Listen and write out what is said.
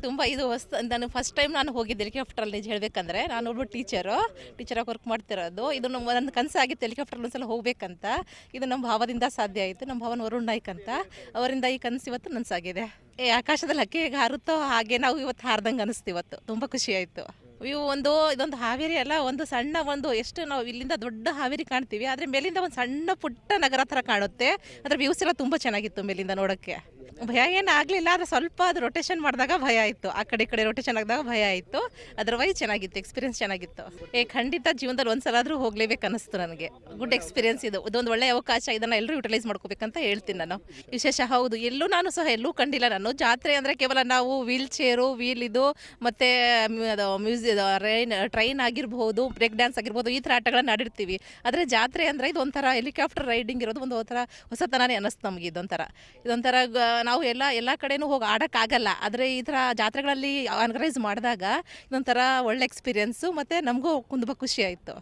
ತುಂಬ ಇದು ನಾನು ಫಸ್ಟ್ ಟೈಮ್ ನಾನು ಹೋಗಿದ್ದೆ ಹೆಲಿಕಾಪ್ಟ್ರಲ್ಲಿ ನಿಜ ಹೇಳಬೇಕಂದ್ರೆ ನಾನು ಒಬ್ಬರು ಟೀಚರಾಗಿ ವರ್ಕ್ ಮಾಡ್ತಿರೋದು. ಇದು ನನ್ನ ಕನಸಾಗಿತ್ತು ಹೆಲಿಕಾಪ್ಟ್ರಲ್ಲಿ ಒಂದ್ಸಲ ಹೋಗಬೇಕಂತ. ಇದು ನಮ್ಮ ಭಾವದಿಂದ ಸಾಧ್ಯ ಆಯಿತು. ನಮ್ಮ ಭಾವನ ವರುಣ್ ನಾಯ್ಕ್ ಅಂತ, ಅವರಿಂದ ಈ ಕನಸು ಇವತ್ತು ನನಸಾಗಿದೆ. ಆಕಾಶದಲ್ಲಿ ಹಕ್ಕಿ ಹೇಗೆ ಹಾರುತ್ತೋ ಹಾಗೆ ನಾವು ಇವತ್ತು ಹಾರ್ದಂಗೆ ಅನಿಸ್ತು. ಇವತ್ತು ತುಂಬ ಖುಷಿ ಆಯಿತು. ಇದೊಂದು ಹಾವೇರಿ ಅಲ್ಲ, ಒಂದು ಸಣ್ಣ ಎಷ್ಟು ನಾವು ಇಲ್ಲಿಂದ ದೊಡ್ಡ ಹಾವೇರಿ ಕಾಣ್ತೀವಿ, ಆದರೆ ಮೇಲಿಂದ ಒಂದು ಸಣ್ಣ ಪುಟ್ಟ ನಗರ ಥರ ಕಾಣುತ್ತೆ. ಅದರ ವ್ಯೂಸ್ ಎಲ್ಲ ತುಂಬ ಚೆನ್ನಾಗಿತ್ತು ಮೇಲಿಂದ ನೋಡೋಕ್ಕೆ. ಭಯ ಏನು ಆಗಲಿಲ್ಲ, ಆದರೆ ಸ್ವಲ್ಪ ಅದು ರೊಟೇಷನ್ ಮಾಡಿದಾಗ ಭಯ ಆಯಿತು. ಆ ಕಡೆ ಈ ಕಡೆ ರೊಟೇಷನ್ ಆಗಿದಾಗ ಭಯ ಆಯಿತು. ಅದರ್ವೈಸ್ ಚೆನ್ನಾಗಿತ್ತು, ಎಕ್ಸ್ಪೀರಿಯನ್ಸ್ ಚೆನ್ನಾಗಿತ್ತು. ಖಂಡಿತ ಜೀವನದಲ್ಲಿ ಒಂದು ಸಲ ಆದರೂ ಹೋಗಲೇಬೇಕು ಅನ್ನಿಸ್ತು ನನಗೆ. ಗುಡ್ ಎಕ್ಸ್ಪೀರಿಯನ್ಸ್ ಇದು. ಇದೊಂದು ಒಳ್ಳೆಯ ಅವಕಾಶ. ಇದನ್ನು ಎಲ್ಲರೂ ಯುಟಿಲೈಸ್ ಮಾಡ್ಕೋಬೇಕಂತ ಹೇಳ್ತೀನಿ ನಾನು. ವಿಶೇಷ ಹೌದು, ನಾನು ಸಹ ಎಲ್ಲೂ ಕಂಡಿಲ್ಲ. ನಾನು ಜಾತ್ರೆ ಅಂದರೆ ಕೇವಲ ನಾವು ವೀಲ್ ಚೇರು, ಇದು ಮತ್ತು ಟ್ರೈನ್ ಆಗಿರ್ಬೋದು, ಬ್ರೇಕ್ ಡ್ಯಾನ್ಸ್ ಆಗಿರ್ಬೋದು, ಈ ಥರ ಆಟಗಳನ್ನು ಆಡಿರ್ತೀವಿ. ಆದರೆ ಜಾತ್ರೆ ಅಂದರೆ ಇದು ಒಂಥರ ಹೆಲಿಕಾಪ್ಟರ್ ರೈಡಿಂಗ್ ಇರೋದು ಒಂಥರ ಹೊಸತನನೇ ಅನ್ನಿಸ್ತು ನಮಗೆ. ಇದೊಂಥರ ನಾವು ಎಲ್ಲ ಕಡೆನೂ ಹೋಗಿ ಆಡೋಕ್ಕಾಗಲ್ಲ. ಆದರೆ ಈ ಥರ ಜಾತ್ರೆಗಳಲ್ಲಿ ಆರ್ಗನೈಸ್ ಮಾಡಿದಾಗ ಇದೊಂಥರ ಒಳ್ಳೆ ಎಕ್ಸ್ಪೀರಿಯೆನ್ಸು, ಮತ್ತು ನಮಗೂ ತುಂಬ ಖುಷಿ ಆಯಿತು.